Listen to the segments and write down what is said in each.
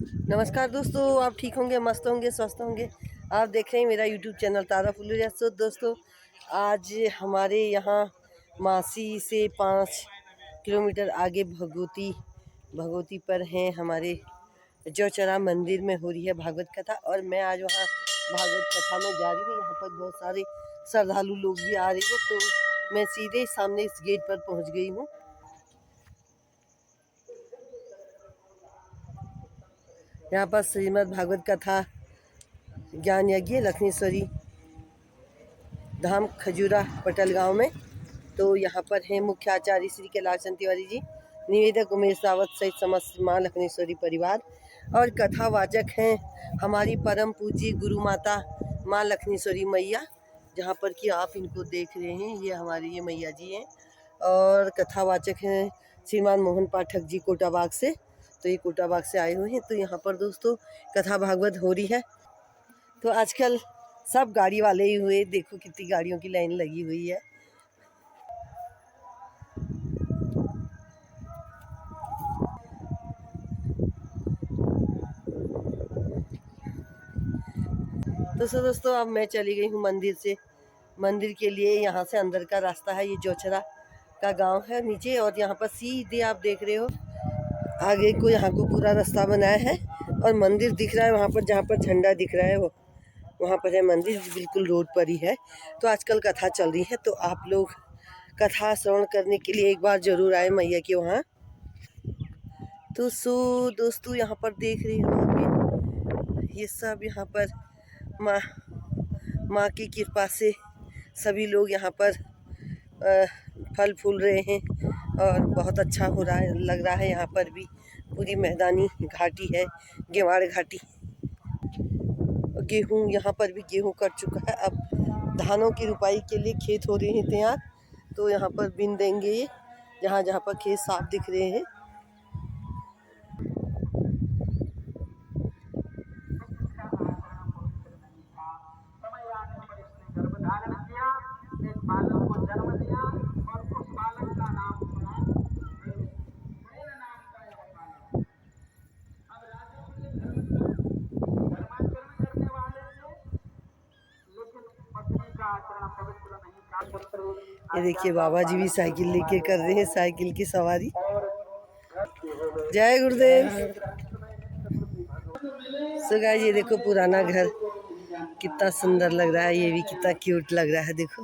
नमस्कार दोस्तों, आप ठीक होंगे, मस्त होंगे, स्वस्थ होंगे। आप देख रहे हैं मेरा यूट्यूब चैनल तारा फुलरिया। सो दोस्तों, आज हमारे यहाँ मासी से 5 किलोमीटर आगे भगवती पर हैं हमारे जौचरा मंदिर में हो रही है भागवत कथा। और मैं आज वहाँ भागवत कथा में जा रही हूँ। यहाँ पर बहुत सारे श्रद्धालु लोग भी आ रहे हैं, तो मैं सीधे सामने इस गेट पर पहुँच गई हूँ। यहाँ पर श्रीमद् भागवत कथा ज्ञान यज्ञ लखनेश्वरी धाम खजूरा पटल गांव में। तो यहाँ पर हैं मुख्य आचार्य श्री कैलाश तिवारी जी, निवेदक उमेश रावत सहित समस्त माँ लखनेश्वरी परिवार, और कथावाचक हैं हमारी परम पूज्य गुरु माता माँ लखनेश्वरी मैया, जहाँ पर कि आप इनको देख रहे हैं। ये हमारी ये मैया जी हैं। और कथावाचक हैं श्रीमान मोहन पाठक जी कोटाबाग से। तो ये कोटाबाग से आए हुए हैं। तो यहाँ पर दोस्तों कथा भागवत हो रही है। तो आजकल सब गाड़ी वाले ही हुए, देखो कितनी गाड़ियों की लाइन लगी हुई है। तो दोस्तों अब मैं चली गई हूँ मंदिर के लिए। यहाँ से अंदर का रास्ता है, ये जौचरा का गांव है नीचे, और यहाँ पर सीधे आप देख रहे हो आगे को यहाँ को पूरा रास्ता बनाया है और मंदिर दिख रहा है वहाँ पर, जहाँ पर झंडा दिख रहा है वो वहाँ पर है मंदिर, बिल्कुल रोड पर ही है। तो आजकल कथा चल रही है, तो आप लोग कथा श्रवण करने के लिए एक बार ज़रूर आए मैया के वहाँ। तो दोस्तों यहाँ पर देख रही हो आप, ये सब यहाँ पर माँ की कृपा से सभी लोग यहाँ पर फल फूल रहे हैं और बहुत अच्छा हो रहा है, लग रहा है। यहाँ पर भी पूरी मैदानी घाटी है, गेवाड़ घाटी। गेहूँ यहाँ पर भी गेहूँ कट चुका है, अब धानों की रुपाई के लिए खेत हो रहे हैं तैयार। तो यहाँ पर बिन देंगे ये, जहाँ जहाँ पर खेत साफ दिख रहे हैं। ये देखिए बाबा जी भी साइकिल लेके कर रहे हैं साइकिल की सवारी। जय गुरुदेव। सो गाइस ये देखो पुराना घर कितना सुंदर लग रहा है, ये भी कितना क्यूट लग रहा है। देखो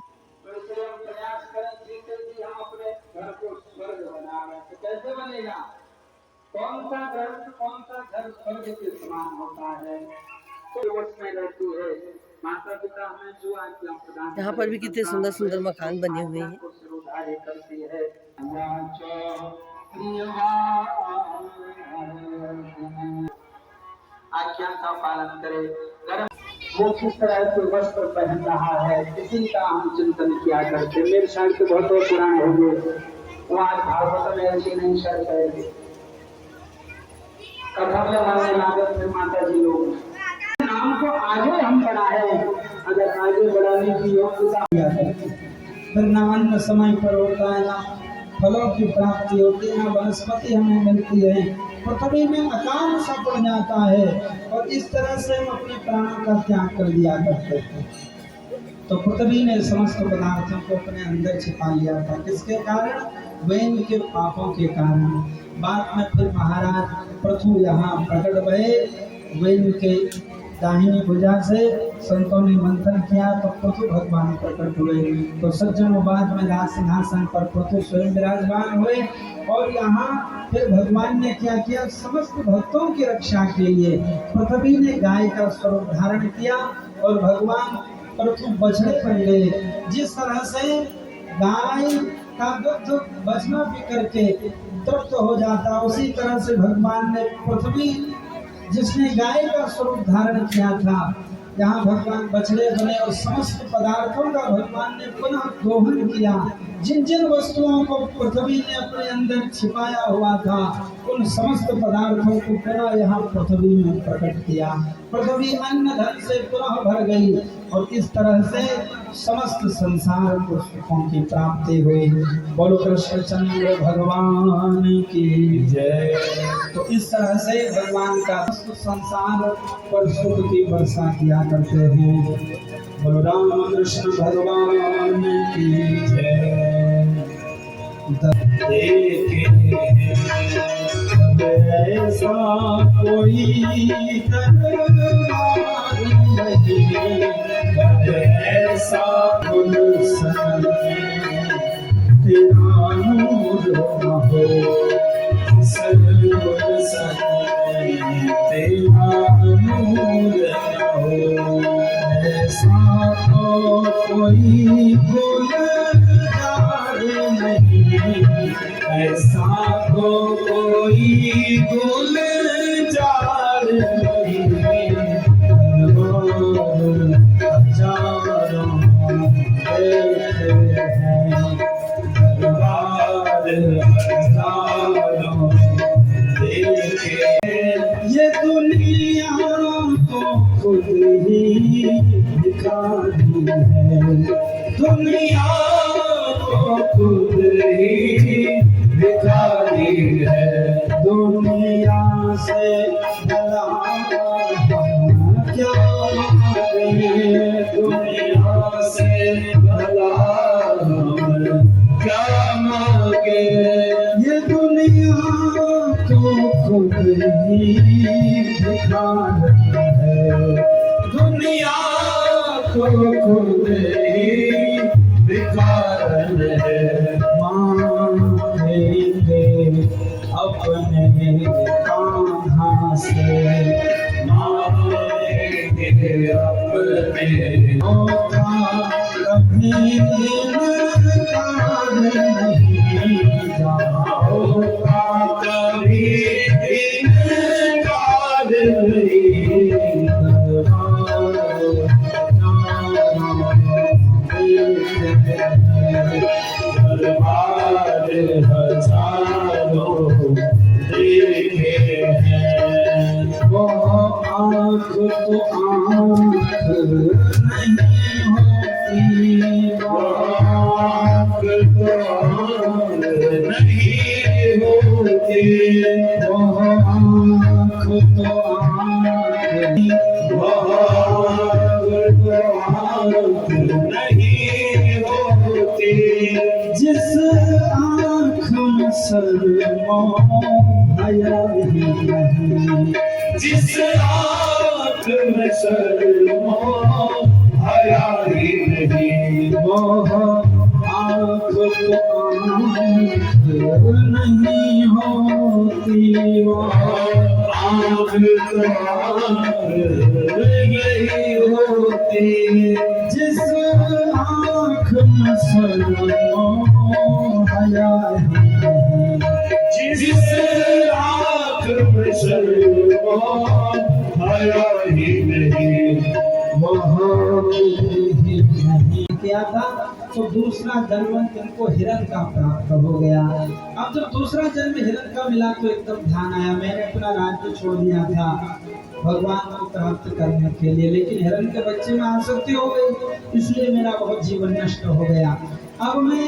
कौन सा घर स्वर्ग के समान होता है, तो उसमें रहती है माता पिता हमें जो आज्ञा प्रदान। यहाँ पर भी कितने सुंदर सुंदर मकान बने हुए हैं। आज्ञा का पालन करे। वो किस तरह से वस्त्र पहन रहा है, इसी का हम चिंतन किया करते। मेरे शायद बहुत पुराने होंगे, वो आज भागवत में ऐसी नहीं शर्त है। कथा में मानने लागत फिर माता जी लोग नाम को आगे हम बढ़ाए, अगर आगे बढ़ाने की योग्यता फिर न अन्न समय पर होता है, ना फलों की प्राप्ति होती है, ना वनस्पति हमें मिलती है, पृथ्वी में अकाल सा पड़ जाता है। और इस तरह से हम अपने प्राणों का त्याग कर दिया करते थे। तो पृथ्वी ने समस्त पदार्थों को अपने अंदर छिपा लिया था, किसके कारण? वैन के पापों के कारण। बाद में फिर महाराज पृथु यहाँ प्रकट भये, वैन के दाहिनी भुजा से संतों ने मंथन किया तो पृथु भगवान प्रकट हुए। तो सज्जनों बाद में राज सिंहासन पर पृथु स्वयं विराजमान हुए। और यहाँ फिर भगवान ने क्या किया? समस्त भक्तों की रक्षा के लिए पृथ्वी ने गाय का स्वरूप धारण किया और भगवान पृथु बछड़े बन गए। जिस तरह से गाय का दुग्ध बछड़ा पी करके तृप्त हो जाता, उसी तरह से भगवान ने पृथ्वी जिसने गाय का स्वरूप धारण किया था, यहाँ भगवान बछड़े बने और समस्त पदार्थों का भगवान ने पुनः दोहन किया। जिन जिन वस्तुओं को पृथ्वी ने अपने अंदर छिपाया हुआ था उन समस्त पदार्थों को पुनः यहाँ पृथ्वी में प्रकट किया। पृथ्वी अन्न धन से पुनः भर गई और इस तरह से समस्त संसार को सुखों की प्राप्ति हुई। बोलो कृष्णचंद्र भगवान की जय। तो इस तरह से भगवान का संसार पर सुख की वर्षा किया करते हैं। बोलो राम कृष्ण भगवान की जय। देखे ऐसा कोई दरबार नहीं, ऐसा गुलशन तेरा नूर हो, गुलशन तेरा नूर हो। ऐसा तो कोई गुलजार नहीं, ऐसा तो कोई गुलजार नहीं। हजारों देखे हैं, दरबार हजारों देखे। ये दुनिया तो खुद ही भिखारी है, दुनिया तो खुद ही भिखारी है। दुनिया से भला हम क्या मांगे, दुनिया से भला हम क्या मांगे। ये दुनिया तो खुद ही भिखारी है, दुनिया तो खुद ही भिखारी है। मांगेंगे अपने कान्हा से, मांगेंगे अपने होगा कभी इनकार नहीं, होगा कभी इनकार नहीं। दरबार हजारों देखे हैं। वो आँख तो आँख नहीं होती, वो आँख तो आँख नहीं होती। वो आँख तो आँख, वो आँख तो आँख नहीं होती। जिस आँख में शर्मो हया ही नहीं, जिस आँख में शर्मो हया ही नहीं। वो आँख तो आँख नहीं होती, वो आँख तो आँख नहीं होती। जिस आँख में शर्मो हया ही नहीं, जिस आँख में शर्मो हया ही नहीं। वहाँ ही नहीं किया था तो दूसरा जन्म इनको हिरण का प्राप्त हो गया। अब जब दूसरा जन्म हिरण का मिला तो एकदम ध्यान आया, मैंने अपना राज्य छोड़ दिया था भगवान को प्राप्त करने के लिए, लेकिन हिरण के बच्चे में आसक्ति हो गई, इसलिए मेरा बहुत जीवन नष्ट हो गया। अब मैं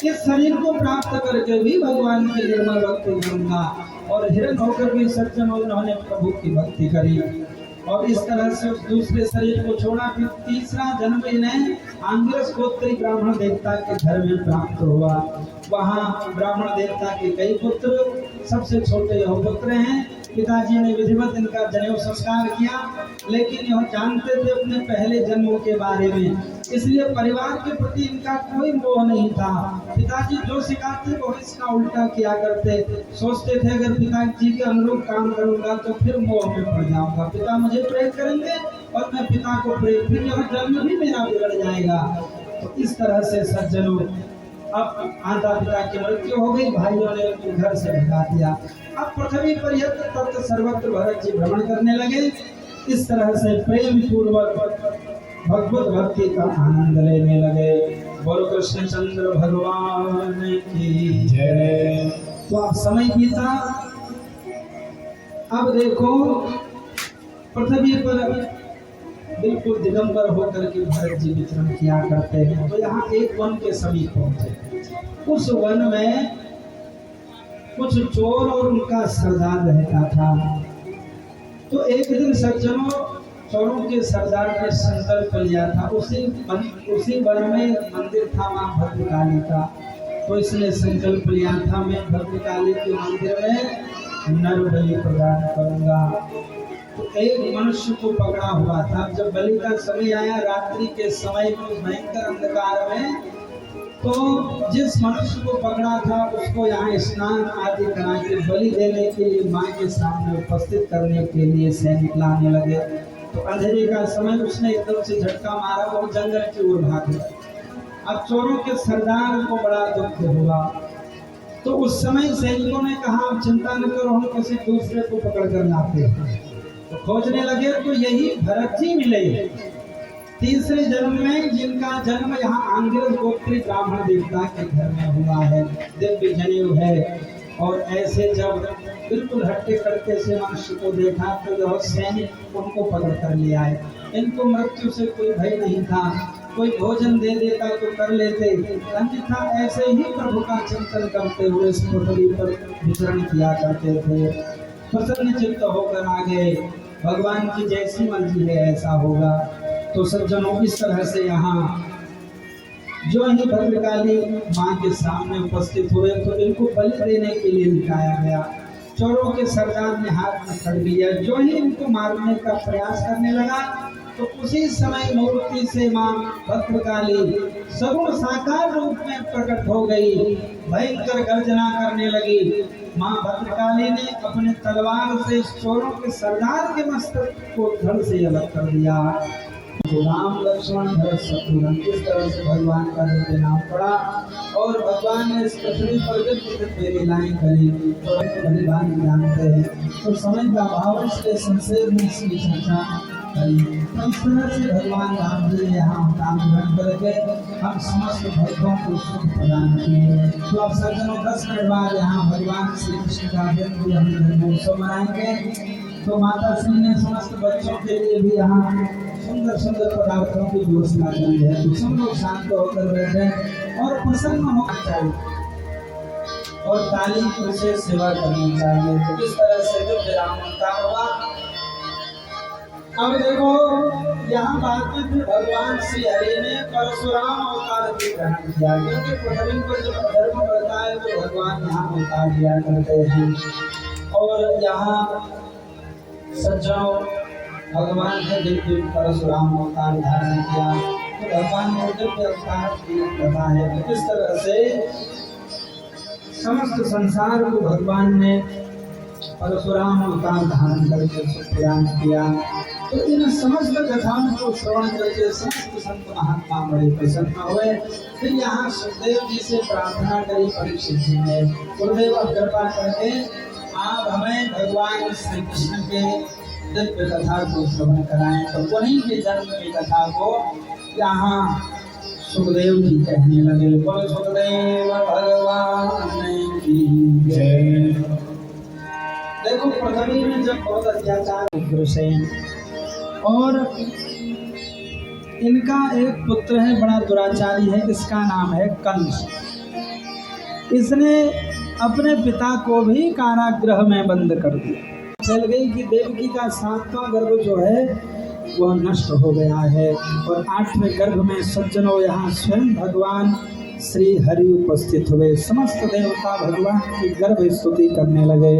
इस शरीर को प्राप्त करके भी भगवान के निर्मल भक्ति करूंगा। और हिरण होकर भी सज्जन उन्होंने प्रभु की भक्ति करी और इस तरह से उस दूसरे शरीर को छोड़ा। फिर तीसरा जन्म इन्हें आंगिरस गोत्री ब्राह्मण देवता के घर में प्राप्त हुआ। वहाँ ब्राह्मण देवता के कई पुत्र, सबसे छोटे यह पुत्र हैं। पिताजी ने विधिवत इनका जनेऊ संस्कार किया, लेकिन यह जानते थे अपने पहले जन्मों के बारे में, इसलिए परिवार के प्रति इनका कोई मोह नहीं था। पिताजी जो सिखाते वो इसका उल्टा किया करते। सोचते थे अगर पिताजी के अनुरूप काम करूंगा तो फिर मोह में पड़ जाऊंगा, पिता मुझे प्रेम करेंगे और मैं पिता को प्रेम, फिर यह जन्म भी मेरा बिगड़ जाएगा। तो इस तरह से सज्जनों, अब माता पिता की मृत्यु हो गई, भाइयों ने उनको घर से भगा दिया। अब पृथ्वी पर यत्र तत्र सर्वत्र भरत जी भ्रमण करने लगे। इस तरह से प्रेम पूर्वक भगवत भक्ति का आनंद लेने लगे। बोलो कृष्णचंद्र भगवान की जय। तो अब समय बीता, अब देखो पृथ्वी पर बिल्कुल दिगंबर होकर के भरत जी विचरण किया करते हैं। तो यहाँ एक वन के समीप पहुंचे। उस वन में कुछ चोर और उनका सरदार रहता था। तो एक दिन सज्जनों चोरों के सरदार ने संकल्प लिया था, उसी वन में मंदिर था माँ भद्रकाली का। तो इसने संकल्प लिया था मैं भद्रकाली के मंदिर में नर बलि प्रदान करूंगा। तो एक मनुष्य को पकड़ा हुआ था। जब बलि का समय आया रात्रि के समय में भयंकर अंधकार में, तो जिस मनुष्य को पकड़ा था उसको यहाँ स्नान आदि करा के बलि देने के लिए माँ के सामने उपस्थित करने के लिए सैनिक लाने लगे। तो अंधेरे का समय उसने एकदम से झटका मारा और जंगल की ओर भाग गया। अब चोरों के सरदार को बड़ा दुख हुआ। तो उस समय सैनिकों ने कहा आप चिंता न करो, हम किसी दूसरे को पकड़ कर लाते हैं। तो खोजने लगे तो यही भरत जी मिले, तीसरे जन्म में, जिनका जन्म यहाँ आंगिरस गोत्री ब्राह्मण देवता के घर में हुआ है, दिव्य जनेऊ है। और ऐसे जब बिल्कुल हट्टे कट्टे से मनुष्य को देखा तो जो सैनिक उनको पकड़ कर ले आए। इनको मृत्यु से कोई भय नहीं था, कोई भोजन दे देता तो कर लेते, अन्यथा ऐसे ही प्रभु का चिंतन करते हुए इस पृथ्वी पर विचरण किया करते थे। प्रसन्न चित्त होकर आगे भगवान की जैसी मर्जी है ऐसा होगा। तो सज्जनों इस तरह से यहाँ जो ही भद्रकाली माँ के सामने उपस्थित हुए तो इनको बलि देने के लिए निकाया गया। चोरों के सरदार ने हाथ में खड़ लिया। जो ही इनको मारने का प्रयास करने लगा तो उसी समय मूर्ति से माँ भद्रकाली सगुण साकार रूप में प्रकट हो गई, भयंकर गर्जना करने लगी। माँ भद्रकाली ने अपने तलवार से चोरों के सरदार के मस्तक को धड़ से अलग कर दिया। राम लक्ष्मण भरत शत्रुघ्न, इस तरह से भगवान का दिव्य नाम पड़ा और भगवान ने इस पृथ्वी पर दिव्य लीलाएं करी। तो भगवान जानते हैं तो समय का अभाव इसलिए संक्षेप में इसकी चर्चा करी। तो इस तरह से भगवान राम जी ने यहाँ काम ग्रहण करके हम समस्त भक्तों को सुख प्रदान किए। तो अब सज्जनों 10 मिनट बाद यहाँ भगवान श्री कृष्ण का जन्म हम जन्मोत्सव मनाएंगे। तो माता श्री ने समस्त बच्चों के लिए भी यहाँ सुंदर सुंदर पदार्थों की व्यवस्था की है। तो सब लोग शांत होकर बैठे और प्रसन्न होना चाहिए और ताली से सेवा करनी चाहिए। तो इस तरह से जो विराम का होगा। अब देखो यहाँ बाद में फिर भगवान श्री हरि ने परशुराम अवतार भी ग्रहण किया, क्योंकि पृथ्वी पर जब धर्म बढ़ता है तो भगवान यहाँ अवतार लिया करते हैं। और यहाँ सज्जनों भगवान ने दिव्य परशुराम अवतार धारण किया। तो भगवान ने दिव्य अवतार कथा है। तो इस तरह से समस्त संसार को भगवान ने परशुराम अवतार धारण करके सुख प्रदान किया। तो इन समस्त कथाओं को श्रवण करके समस्त संत महात्मा बड़े प्रसन्न हुए। फिर यहाँ सुखदेव जी से प्रार्थना करी परीक्षित जी ने, गुरुदेव कृपा करके आप हमें भगवान श्री कृष्ण के दिव्य कथा को श्रवण कराएं। तो वहीं के जन्म की कथा को यहाँ सुखदेव जी कहने लगे। बोलो सुखदेव भगवान की जय। देखो पृथ्वी में जब बहुत अत्याचार उग्रसेन और इनका एक पुत्र है बड़ा दुराचारी है, इसका नाम है कंस। इसने अपने पिता को भी कारागृह में बंद कर दिया। चल गई कि देवकी का 7वां गर्भ जो है वह नष्ट हो गया है और 8वें गर्भ में सज्जनों यहाँ स्वयं भगवान श्री हरि उपस्थित हुए। समस्त देवता भगवान की गर्भ स्तुति करने लगे।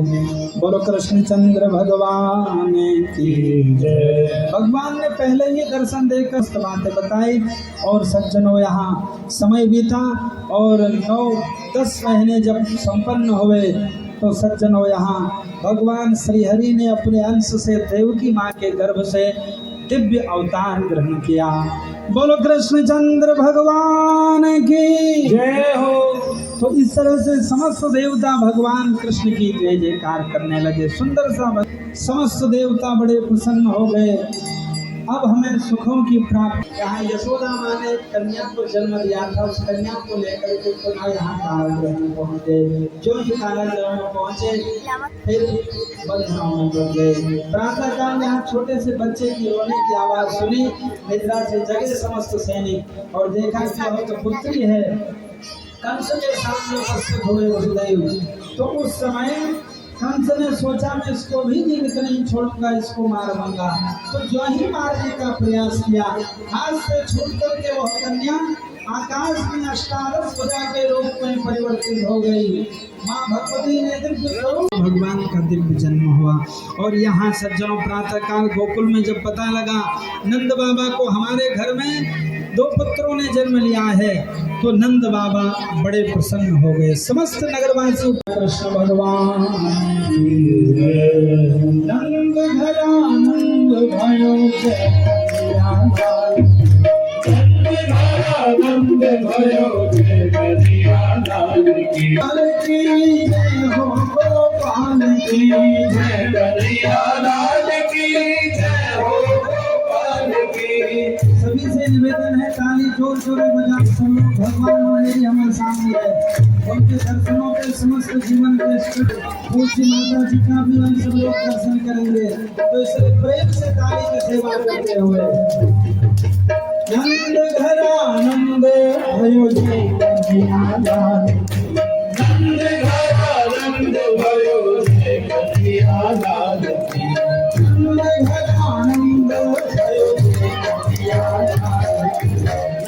बोलो कृष्णचंद्र भगवान की जय। भगवान ने पहले ही दर्शन देकर बातें बताई और सज्जनों यहाँ समय बीता और 9-10 महीने जब संपन्न हुए तो सज्जनों यहाँ भगवान श्री हरि ने अपने अंश से देवकी माँ के गर्भ से दिव्य अवतार ग्रहण किया। बोलो कृष्णचंद्र भगवान की जय हो। तो इस तरह से समस्त देवता भगवान कृष्ण की जय जयकार करने लगे। सुंदर सा समस्त देवता बड़े प्रसन्न हो गए अब हमें सुखों की प्राप्ति। यहाँ यशोदा माँ ने कन्या को जन्म दिया था, उस कन्या को लेकर के पुनः यहाँ कारागृह में पहुँचे। जो ही कारागृह में पहुँचे फिर बंधनों में बंध गए। प्रातः काल यहाँ छोटे से बच्चे की रोने की आवाज सुनी, निद्रा से जगे समस्त सैनिक और देखा कि वह तो पुत्री है। कंस के सामने उपस्थित हुए वसुदेव। तो उस समय कंस ने सोचा मैं इसको भी जीवित नहीं छोड़ूंगा, इसको मार दूंगा। तो जो ही मारने का प्रयास किया, हाथ से छूट करके वह कन्या आकाश में अष्टादश भुजा के रूप में परिवर्तित हो गई। माँ भगवती ने दिव्य स्वरूप भगवान का दिव्य जन्म हुआ। और यहाँ सज्जनों प्रातः काल गोकुल में जब पता लगा नंद बाबा को हमारे घर में 2 पुत्रों ने जन्म लिया है, तो नंद बाबा बड़े प्रसन्न हो गए। समस्त नगरवासी कृष्ण भगवान नंद घरानंद भयो नंद भयो हो गोपाल की जय कन्हैयालाल की जय हो गोपाल की। सभी से निवेदन है ताली जोर जोर बजा सब लोग भगवान वाले हमारे सामने है। उनके दर्शनों के समस्त जीवन के पूज्य माता जी का भी हम सब लोग दर्शन करेंगे। तो इसे प्रेम से ताली की सेवा करते हुए नंद घरानंद भयो जय कन्हैयालाल नंद घरानंद भयो जय कन्हैयालाल नंद घरानंद भयो जय कन्हैयालाल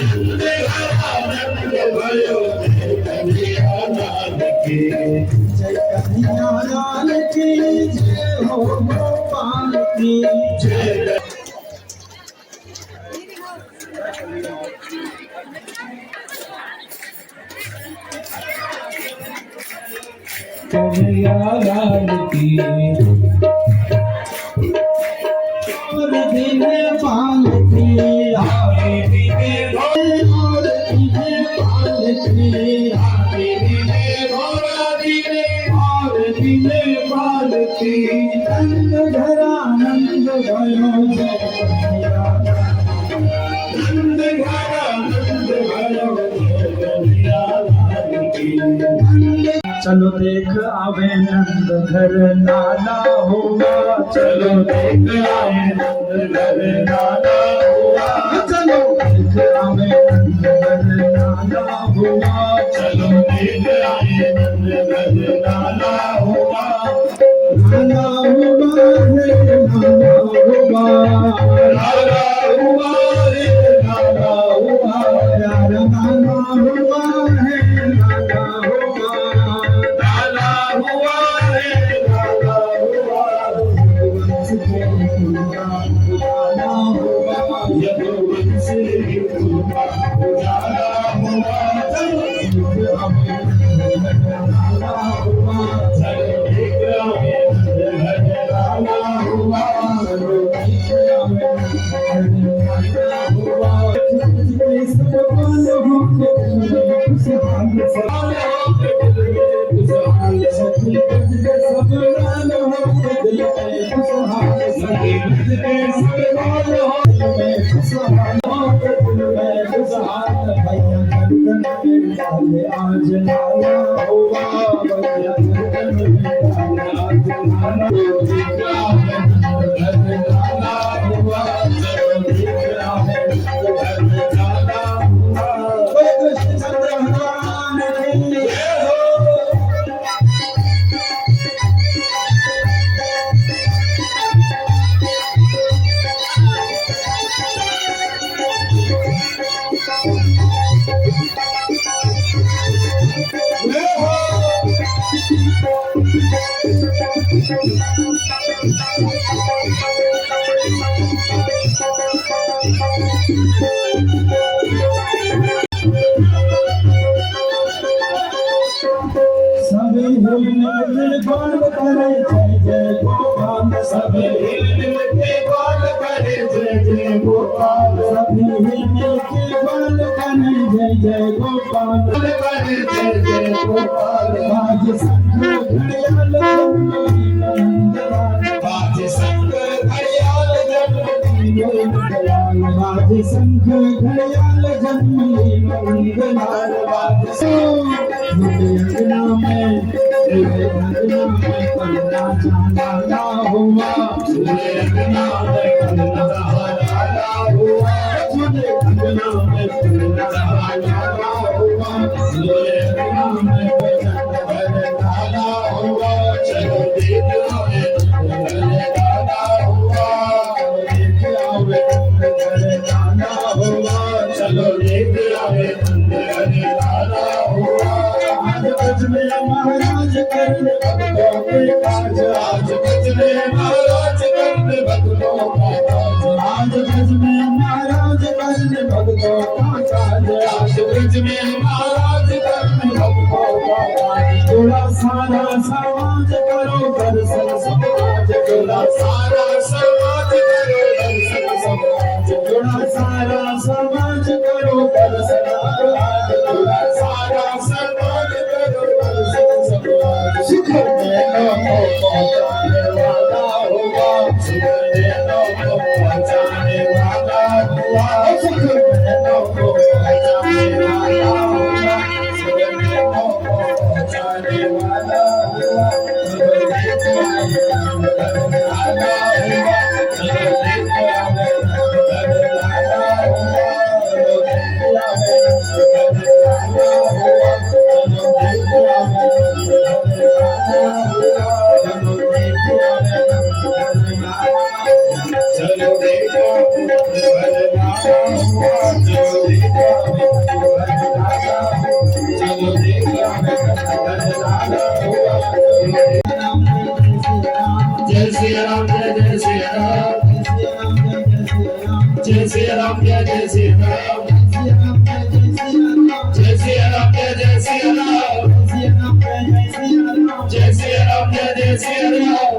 नंद घरानंद भयो जय कन्हैयालाल की जय कन्हैयालाल की जय हो गोपाल की जय। कन्हैयालाल की और दिने पाल की आगे दिने और दिने पाल की आगे दिने घोड़ा दिने और दिने पाल की नंद घरानंद भयो जय कन्हैयालाल नंद घरानंद भयो जय कन्हैयालाल की। चलो देख आवे नंद घर लाला हुआ, चलो देख आवे नंद घर लाला हुआ, चलो देख आवे नंद घर लाला हुआ, चलो देख आवे नंद घर लाला हुआ। लाला हुआ रे लाला हुआ, लाला हुआ रे लाला हुआ, यार लाला हुआ है लाला हुआ। आज लाला हुआ बाज शंख घड़ियाल जन्मली मंगलार बाज मेरे अंगना में कन्या जाना हुआ मेरे अंगना में कन्या जाना हुआ मेरे अंगना में कन्या जाना हुआ मेरे अंगना में कन्या हुआ चलो देखो चलो देख आवे आज बजने महाराज करने भक्तों के काज आज बजने महाराज करने भक्तों का काज आज बजने महाराज करने भक्तों का काज आज बजने महाराज करने भक्तों का काज थोड़ा सारा समाज करो दर्शन समाज थोड़ा सारा समाज करो दर्शन समाज थोड़ा सारा समाज करो दर्शन समाज थोड़ा सारा समाज करो दर्शन समाज शिखर में लोगों को पहुंचाने वाला हुआ शिखर में लोगों को पहुंचाने वाला हुआ शिखर में लोगों को पहुंचाने वाला हुआ शिखर में लोगों को पहुंचाने वाला हुआ चलो देखो आया हुआ चलो देखो जय श्री राम जय श्री राम जय श्री राम जय श्री राम जय श्री राम जय श्री राम जय श्री राम जय श्री राम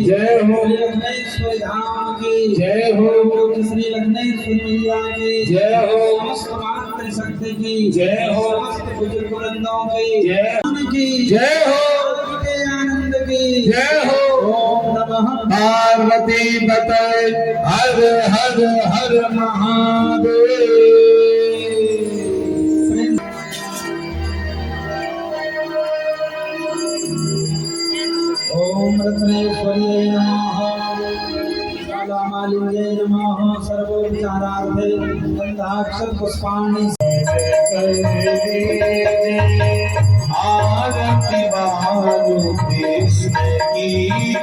जय हो लग्नेश्वर धाम की जय हो श्री लग्नेश्वर मैया की जय हो समस्त मातृ शक्ति की जय हो समस्त बुजुर्ग वृंदों की जय हो आनंद की जय हो ओम नमः पार्वती पते हर हर हर महादेव ओम रत्नेश्वर्यै नमः कालामालिन्यै नमः सर्वोपचारार्थे गन्धाक्षर पुष्पाणि आरती बालु कृष्ण की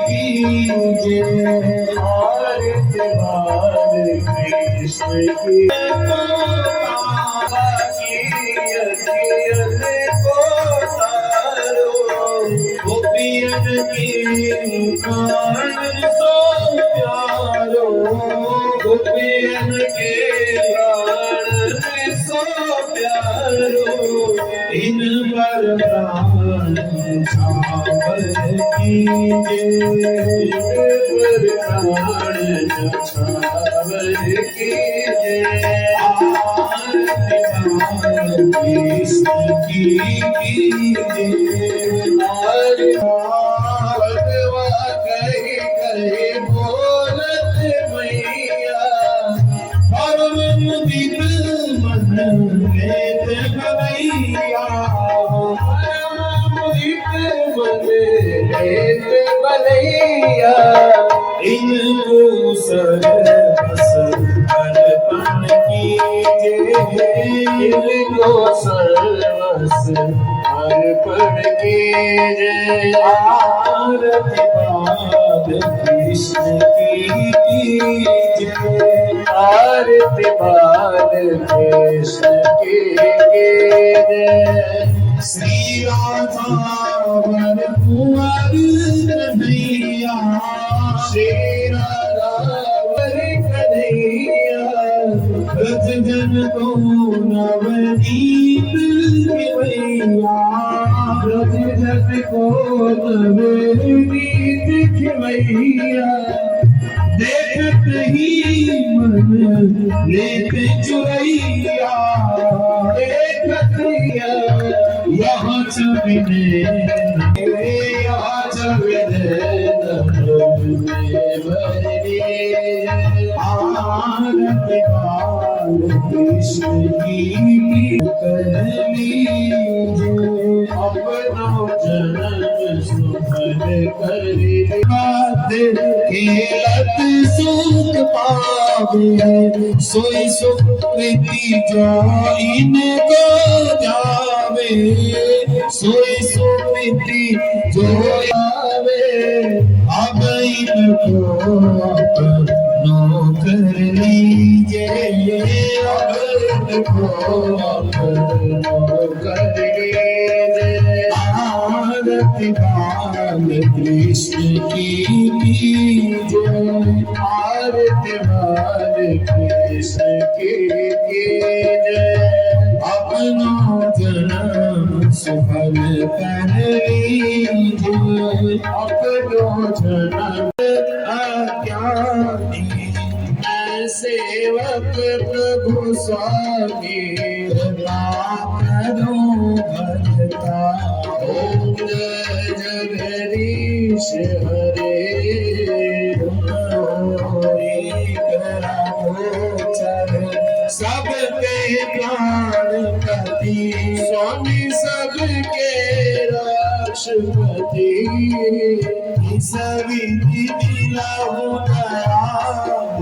कीजिए आरती बालु कृष्ण की गोपियन की कारण सो प्यारो गोपियन के कारण सो प्यारो इन पर प्राण छावर कीजिए पर प्राण छावर कीजिए कृष्ण की कीजिए भगवा कही कहे बोलत मैया परम मुदित मन लेत भैया परम मुदित मन लेत भैया इन सर्वस अर्पण कीजिए इनको सर्वस अर्पण कीजिए आरती बाद कृष्ण की कीजिए आरती बाद कृष्ण की कीजिए श्री राधा वर कुंवर कन्हैया श्री राधा वर कन्हैया ब्रज जन को नवदीप खिलैया ब्रज जन को नवदीप खिलैया देखत ही मन लेते चुरैया देखत यहाँ छबिने कर लीजिए अपना जन्म सुखद कर बात खेलत सुख पावे सोई सुख प्रीति जो इनको जावे सोई सुख प्रीति जो आवे अब इनको अपनो कर लीजिए अब इनको अपनो कर लीजिए आरती बाल कृष्ण की कीजिए आरती बाल कृष्ण की कीजिए अपना जन्म सफल कर लीजिए अपनो जन्म अज्ञानी मैं सेवक प्रभु स्वामी करो भरता ओम जय जगदीश हरे सबके प्राणपति स्वामी सबके राष्ट्रपति सभी मिलाओ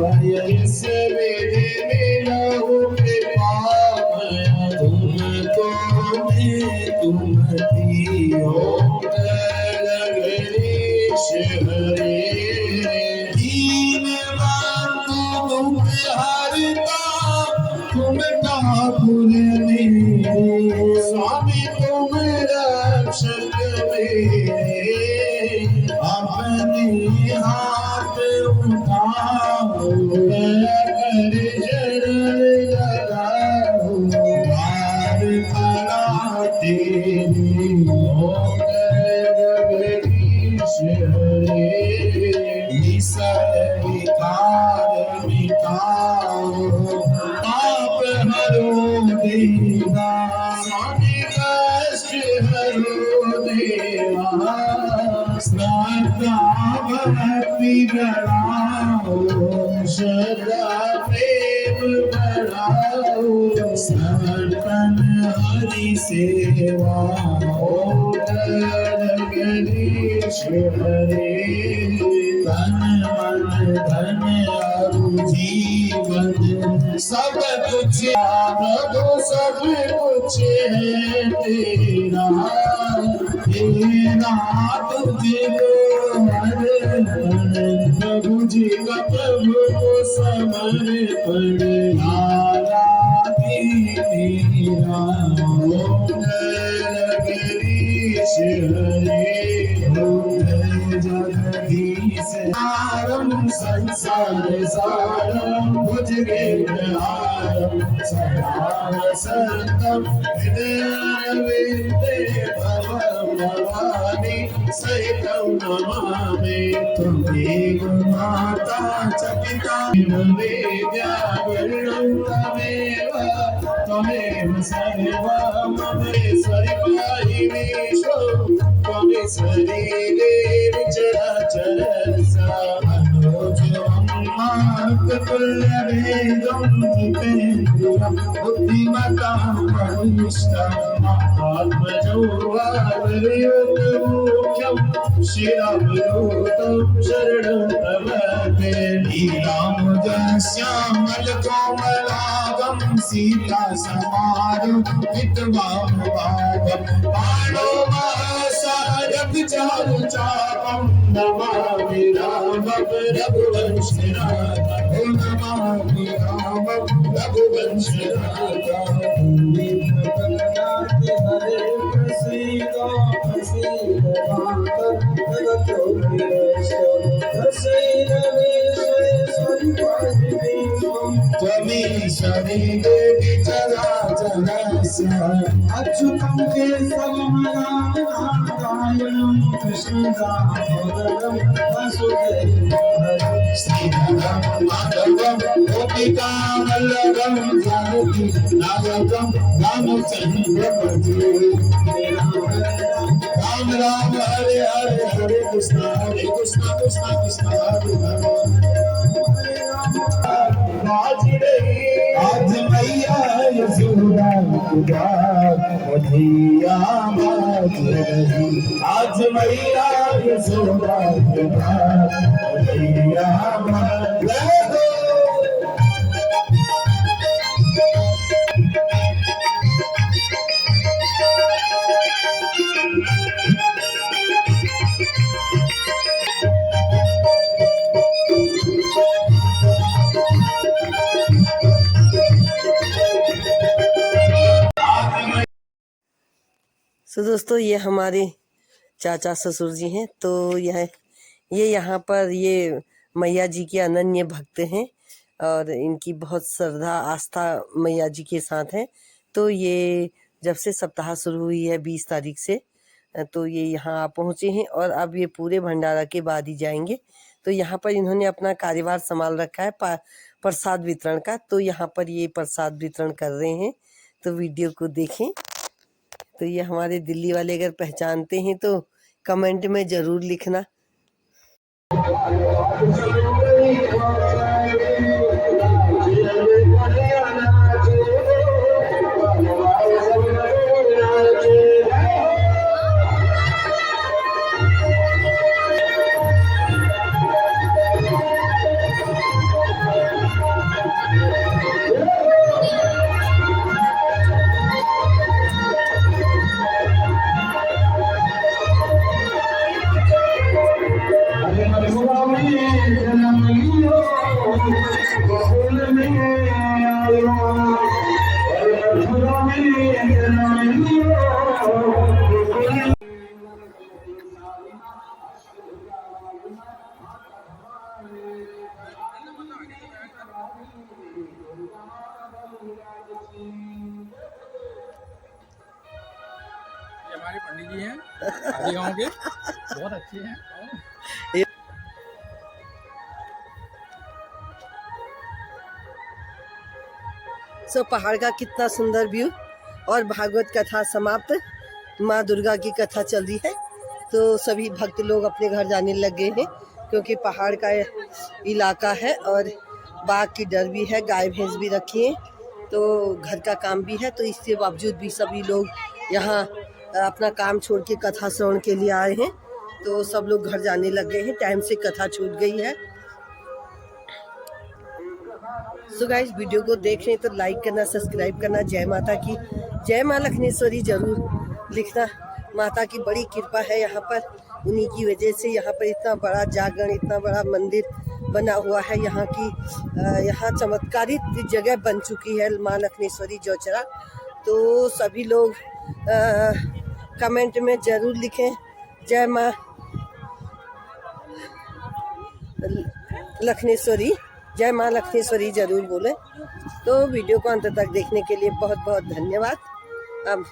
दया सभी मिलाओ कृपा तुमको मैं तुमती ओम जगदीश हरे दीन बंधु दुख हरता तुम ठाकुर मेरे स्वामी तुम रक्षक मेरे अपने हाथ उठाओ कर शरण लगाओ पार पड़ा तेरी ओम जगदीश हरे निसर विकार मिटाओ पाप हरो देवा स्वामी कष्ट हरो देवा श्रद्धा भक्ति बढ़ाओ श्रद्धा प्रेम बढ़ाओ सर्पण हरि सेवा ओम जगदीश हरे तन मन धन और जीवन सब कुछ प्रभु सब कुछ है तेरा तेरा तुझको अर्पण प्रभु जी का प्रभु को समर्पण आराधी तेरा ओम जगदीश हरे ओम जगदीश आरम संसार सारम भुजगे आरम सदा सतम हृदय भवानी सहितं नमामि त्वमेव माता च पिता विद्या वर्णं तमेव त्वमेव सर्वं ममेश्वरि पाहि विश्वो त्वमेश्वरि देवि चराचर तुल्यवेदं जितेन्द्रियं बुद्धिमतां वरिष्ठम् आत्मजो वारियोगमुख्यं शिरविरोतं शरणं प्रपद्ये लीलामुदश्यामलकोमलागं सीतासमारुपितवामभागं पाणो महसारथिचारुचापं नमामि रामं रघुवंशनाथं नमामि रामं रघुवंशनाथं हरे प्रसीद प्रसीद मातर जगतो प्रसीद विश्वेश्वरि पार्वतीशं त्वमीश्वरि देवि चराचरस्य अच्युतं केशवं नारायणं कृष्णदामोदरं वसुदेवं श्रीधरं माधवं गोपिका वल्लभं जानकी नायकं रामचन्द्रं राम राम हरे हरे हरे कृष्ण कृष्ण कृष्ण हरे हरे आज मैया यशोदा मैया मात रही आज मैया यशोदा के बाद मैया मात रही। सो दोस्तों, ये हमारे चाचा ससुर जी हैं। तो ये यहाँ पर ये मैया जी के अनन्य भक्त हैं और इनकी बहुत श्रद्धा आस्था मैया जी के साथ है। तो ये जब से सप्ताह शुरू हुई है 20 तारीख से, तो ये यहाँ पहुँचे हैं और अब ये पूरे भंडारा के बाद ही जाएंगे। तो यहाँ पर इन्होंने अपना कार्यभार संभाल रखा है प्रसाद वितरण का। तो यहाँ पर ये प्रसाद वितरण कर रहे हैं, तो वीडियो को देखें। तो ये हमारे दिल्ली वाले अगर पहचानते हैं तो कमेंट में ज़रूर लिखना। हमारे पंडित जी हैं आदि गांव के, बहुत अच्छे हैं। पहाड़ का कितना सुंदर व्यू और भागवत कथा समाप्त, माँ दुर्गा की कथा चल रही है। तो सभी भक्त लोग अपने घर जाने लग गए हैं क्योंकि पहाड़ का इलाका है और बाघ की डर भी है, गाय भैंस भी रखी है, तो घर का काम भी है। तो इसके बावजूद भी सभी लोग यहाँ अपना काम छोड़ के कथा श्रवण के लिए आए हैं। तो सब लोग घर जाने लग गए हैं, टाइम से कथा छूट गई है। सो गाइस, वीडियो को देख रहे हैं तो लाइक करना, सब्सक्राइब करना। जय माता की, जय माँ लक्ष्मीश्वरी जरूर लिखना। माता की बड़ी कृपा है यहाँ पर, उन्हीं की वजह से यहाँ पर इतना बड़ा जागरण, इतना बड़ा मंदिर बना हुआ है। यहाँ चमत्कारिक जगह बन चुकी है माँ लक्ष्मीश्वरी चौचरा। तो सभी लोग कमेंट में ज़रूर लिखें जय माँ लक्ष्मीश्वरी, जय माँ लक्ष्मीश्वरी ज़रूर बोलें। तो वीडियो को अंत तक देखने के लिए बहुत बहुत धन्यवाद। अब